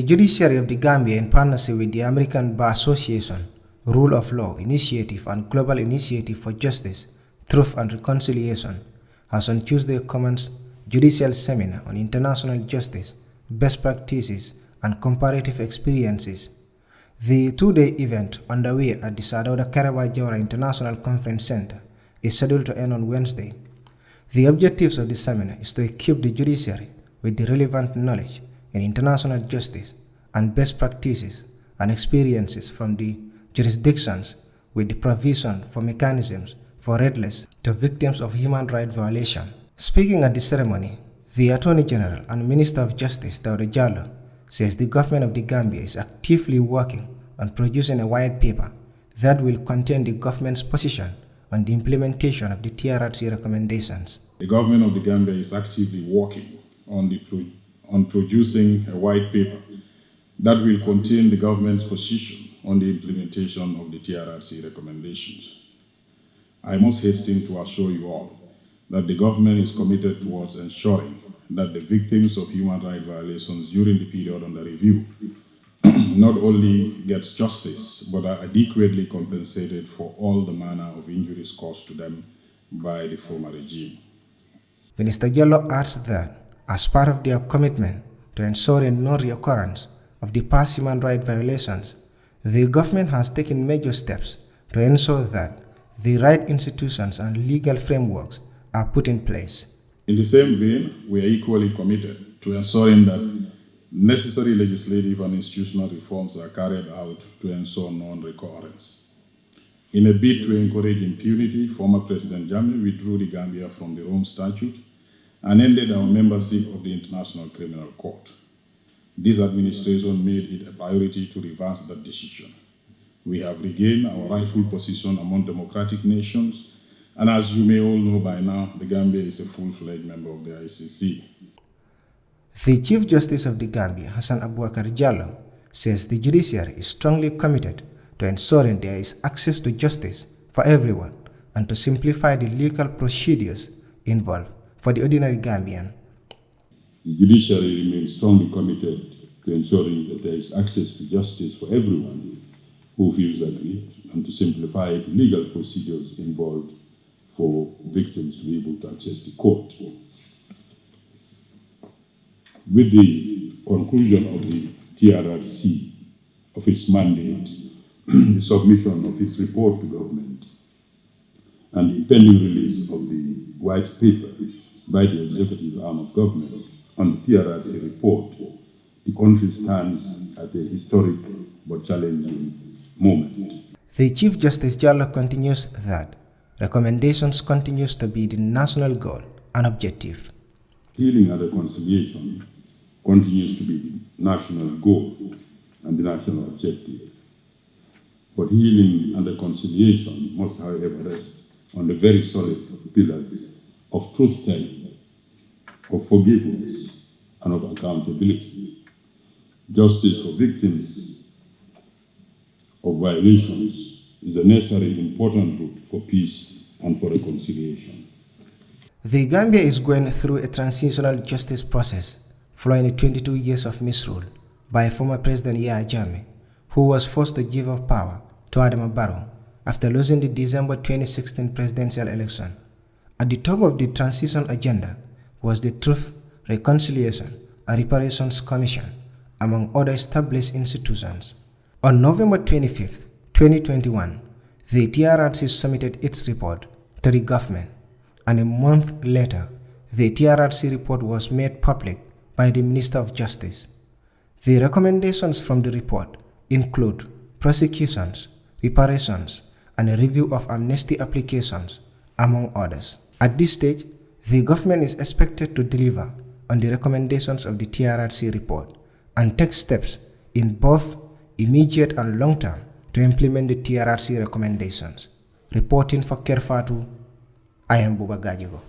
Judiciary of the Gambia, in partnership with the American Bar Association, Rule of Law Initiative and Global Initiative for Justice, Truth and Reconciliation, has on Tuesday commenced Judicial Seminar on International Justice, Best Practices and Comparative Experiences. The two-day event underway at the Sadauda Karewa Jawara International Conference Center is scheduled to end on Wednesday. The objectives of the seminar is to equip the judiciary with the relevant knowledge in international justice and best practices and experiences from the jurisdictions, with the provision for mechanisms for redress to victims of human rights violation. Speaking at the ceremony, the Attorney General and Minister of Justice, Dauda Jallow, says the government of the Gambia is actively working on producing a white paper that will contain the government's position on the implementation of the TRRC recommendations. The government of the Gambia is actively working on producing a white paper that will contain the government's position on the implementation of the TRRC recommendations. I must hasten to assure you all that the government is committed towards ensuring that the victims of human rights violations during the period under review not only gets justice, but are adequately compensated for all the manner of injuries caused to them by the former regime. Minister Jallow adds that, as part of their commitment to ensuring no reoccurrence of the past human rights violations, the government has taken major steps to ensure that the right institutions and legal frameworks are put in place. In the same vein, we are equally committed to ensuring that necessary legislative and institutional reforms are carried out to ensure non-recurrence. In a bid to encourage impunity, former President Jammeh withdrew the Gambia from the Rome Statute and ended our membership of the International Criminal Court. This administration made it a priority to reverse that decision. We have regained our rightful position among democratic nations, and as you may all know by now, the Gambia is a full-fledged member of the ICC. The Chief Justice of the Gambia, Hassan Abubakar Jallow, says the judiciary is strongly committed to ensuring there is access to justice for everyone and to simplify the legal procedures involved for the ordinary Gambian. The judiciary remains strongly committed to ensuring that there is access to justice for everyone who feels aggrieved and to simplify the legal procedures involved for victims to be able to access the court. With the conclusion of the TRRC of its mandate, the submission of its report to government, and the pending release of the white paper by the executive arm of government on the TRRC report, the country stands at a historic but challenging moment. The Chief Justice Jallow continues that recommendations continues to be the national goal and objective. Healing and reconciliation continues to be the national goal and the national objective. But healing and reconciliation must, however, rest on the very solid pillars of truth-telling, of forgiveness, and of accountability. Justice for victims of violations is a necessary important route for peace and for reconciliation. The Gambia is going through a transitional justice process following 22 years of misrule by former President Yahya Jammeh, who was forced to give up power to Adama Barrow after losing the December 2016 presidential election. At the top of the transition agenda was the Truth, Reconciliation and Reparations Commission, among other established institutions. On November 25, 2021, the TRRC submitted its report to the government, and a month later, the TRRC report was made public by the Minister of Justice. The recommendations from the report include prosecutions, reparations, and a review of amnesty applications, among others. At this stage, the government is expected to deliver on the recommendations of the TRRC report and take steps in both immediate and long term to implement the TRRC recommendations. Reporting for Kerr, Fatou, I am Buba Gajigo.